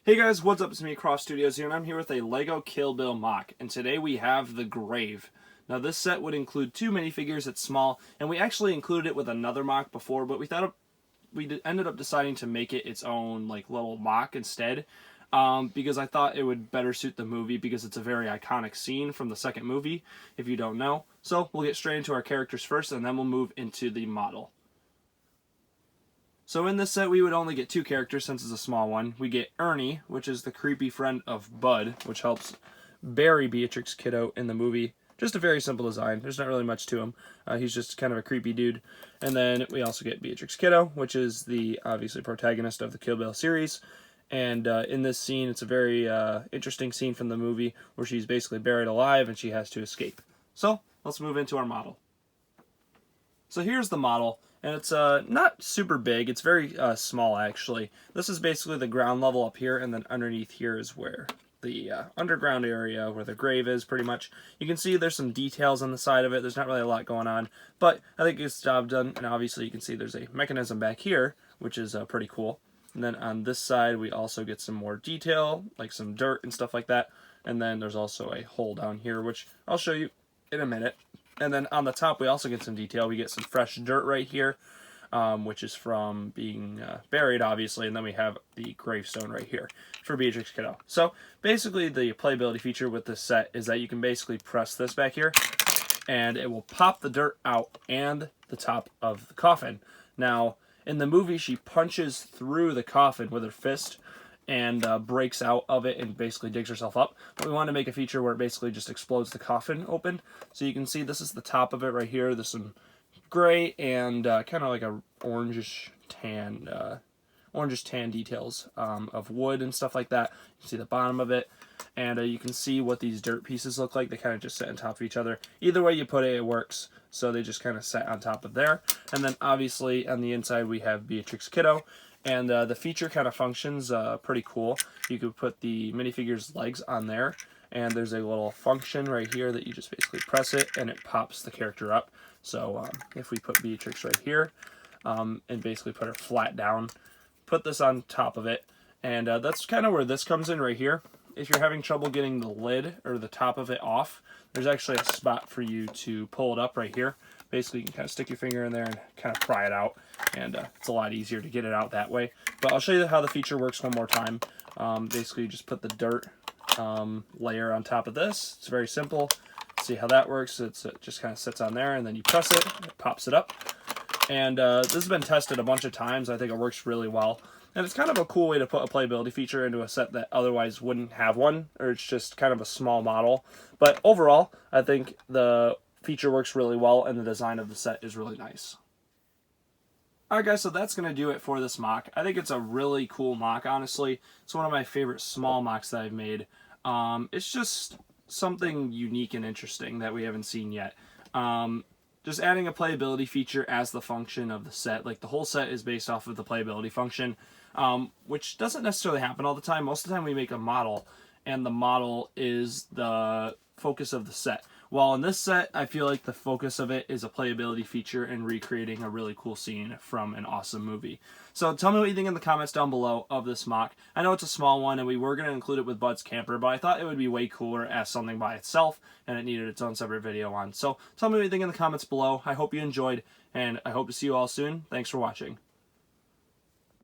Hey guys, what's up? It's me, Cross Studios here, and I'm here with a LEGO Kill Bill MOC, and today we have the Grave. Now this set would include two minifigures. It's small, and we actually included it with another MOC before, but we ended up deciding to make it its own little MOC instead, because I thought it would better suit the movie because it's a very iconic scene from the second movie, if you don't know. So we'll get straight into our characters first, and then we'll move into the model. So in this set, we would only get two characters since it's a small one. We get Ernie, which is the creepy friend of Bud, which helps bury Beatrix Kiddo in the movie. Just a very simple design. There's not really much to him. He's just kind of a creepy dude. And then we also get Beatrix Kiddo, which is the, obviously, protagonist of the Kill Bill series. And in this scene, it's a very interesting scene from the movie where she's basically buried alive and she has to escape. So let's move into our model. So here's the model. And it's not super big. It's very small, actually. This is basically the ground level up here, and then underneath here is where the underground area, where the grave is, pretty much. You can see there's some details on the side of it. There's not really a lot going on, but I think it's job done. And obviously you can see there's a mechanism back here, which is pretty cool. And then on this side, we also get some more detail, like some dirt and stuff like that. And then there's also a hole down here, which I'll show you in a minute. And then on the top, we also get some detail. We get some fresh dirt right here, which is from being buried, obviously. And then we have the gravestone right here for Beatrix Kiddo. So basically, the playability feature with this set is that you can basically press this back here, and it will pop the dirt out and the top of the coffin. Now, in the movie, she punches through the coffin with her fist and breaks out of it and basically digs herself up. But we want to make a feature where it basically just explodes the coffin open. So you can see this is the top of it right here. There's some gray and kind of like a orangish tan details of wood and stuff like that. You can see the bottom of it. And you can see what these dirt pieces look like. They kind of just sit on top of each other. Either way you put it, it works. So they just kind of sit on top of there. And then obviously on the inside we have Beatrix Kiddo. And the feature kind of functions pretty cool. You could put the minifigure's legs on there, and there's a little function right here that you just basically press it, and it pops the character up. So if we put Beatrix right here, and basically put her flat down, put this on top of it, and that's kind of where this comes in right here. If you're having trouble getting the lid or the top of it off, there's actually a spot for you to pull it up right here. Basically, you can kind of stick your finger in there and kind of pry it out, and it's a lot easier to get it out that way. But I'll show you how the feature works one more time. Basically, you just put the dirt layer on top of this. It's very simple. See how that works. It just kind of sits on there, and then you press it, it pops it up. And this has been tested a bunch of times. I think it works really well. And it's kind of a cool way to put a playability feature into a set that otherwise wouldn't have one, or it's just kind of a small model. But overall, I think the feature works really well, and the design of the set is really nice. Alright guys, so that's going to do it for this MOC. I think it's a really cool MOC, honestly. It's one of my favorite small MOCs that I've made. It's just something unique and interesting that we haven't seen yet. Just adding a playability feature as the function of the set. Like, the whole set is based off of the playability function, which doesn't necessarily happen all the time. Most of the time we make a model, and the model is the focus of the set. While in this set, I feel like the focus of it is a playability feature and recreating a really cool scene from an awesome movie. So tell me what you think in the comments down below of this MOC. I know it's a small one, and we were going to include it with Bud's Camper, but I thought it would be way cooler as something by itself, and it needed its own separate video on. So tell me what you think in the comments below. I hope you enjoyed, and I hope to see you all soon. Thanks for watching.